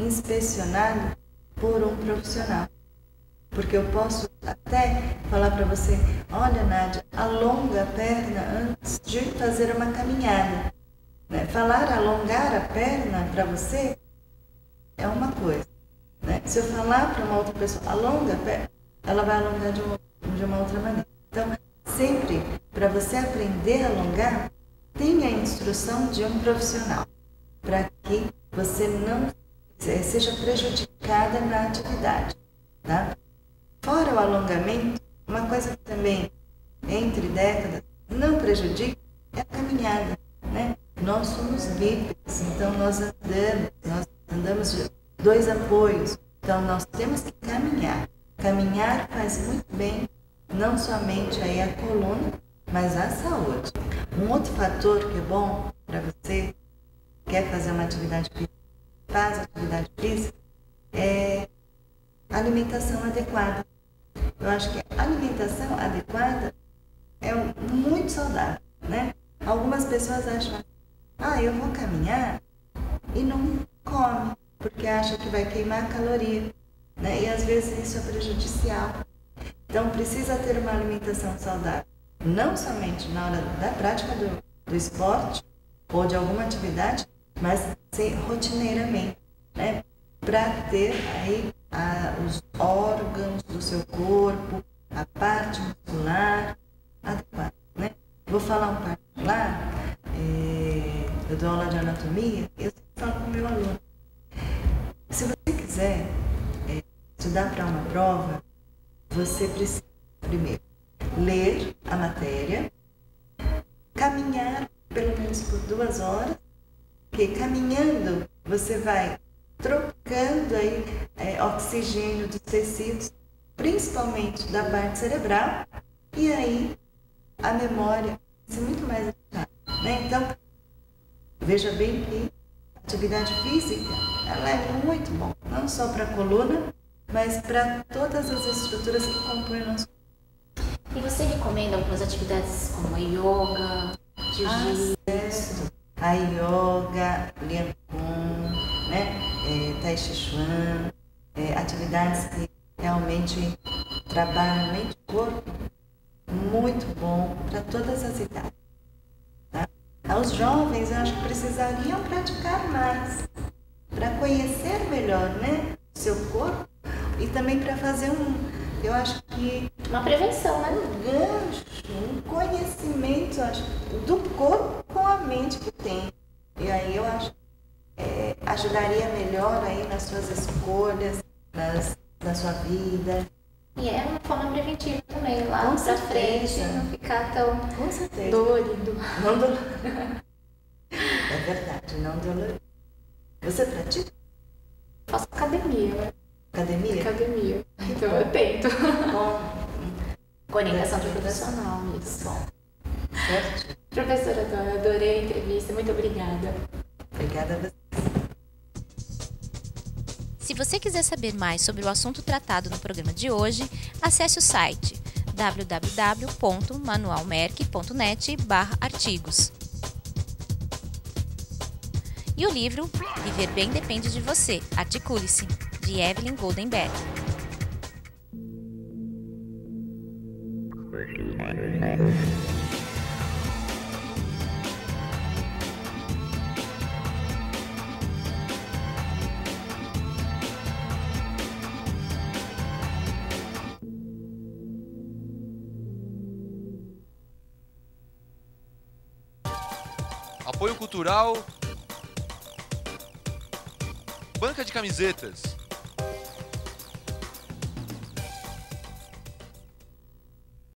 inspecionado por um profissional. Porque eu posso até falar para você, olha Nádia, alonga a perna antes de fazer uma caminhada. Né? Falar alongar a perna para você é uma coisa. Né? Se eu falar para uma outra pessoa, alonga a perna, ela vai alongar de uma outra maneira. Então, sempre para você aprender a alongar, tenha a instrução de um profissional, para que você não seja prejudicada na atividade. Tá? Fora o alongamento, uma coisa que também, entre décadas, não prejudica é a caminhada. Né? Nós somos bípedes, então nós andamos de 2 apoios, então nós temos que caminhar. Caminhar faz muito bem, não somente aí a coluna, mas a saúde. Um outro fator que é bom para você que quer fazer uma atividade física, faz atividade física, é alimentação adequada. Eu acho que a alimentação adequada é muito saudável, né? Algumas pessoas acham, eu vou caminhar e não come, porque acha que vai queimar caloria, né? E às vezes isso é prejudicial. Então precisa ter uma alimentação saudável, não somente na hora da prática do esporte ou de alguma atividade, mas rotineiramente, né? Para ter aí os órgãos do seu corpo, a parte muscular adequada, né? Vou falar um particular, eu dou aula de anatomia e eu sempre falo com o meu aluno. Se você quiser estudar para uma prova, você precisa, primeiro, ler a matéria, caminhar pelo menos por 2 horas, porque caminhando você vai trocando aí oxigênio dos tecidos, principalmente da parte cerebral, e aí a memória vai ser muito mais eficaz, né? Então, veja bem que a atividade física ela é muito bom, não só para a coluna, mas para todas as estruturas que compõem o nosso corpo. E você recomenda algumas atividades como a yoga, jiu-jitsu? A yoga, Lian Kun, né? Tai Chi Chuan, atividades que realmente trabalham mente e corpo, muito bom para todas as idades. Tá? Os jovens, eu acho que precisariam praticar mais, para conhecer melhor, né, o seu corpo e também para fazer eu acho que uma prevenção, né? Um gancho, um conhecimento, eu acho, do corpo com a mente que tem. E aí eu acho que ajudaria melhor aí nas suas escolhas, na sua vida. E é uma forma preventiva também, lá pra frente, não ficar tão dolorido. Não dolorido. É verdade, não dolorido. Você pratica? Faço academia, né? Academia? Academia. Então eu tento. Com orientação de profissional, isso. Bom. Certo? Professora Dora, adorei a entrevista. Muito obrigada. Obrigada a você. Se você quiser saber mais sobre o assunto tratado no programa de hoje, acesse o site www.manualmerck.net/artigos. E o livro Viver Bem Depende de Você, Articule-se, de Evelyn Goldenberg. Apoio Cultural Banca de Camisetas.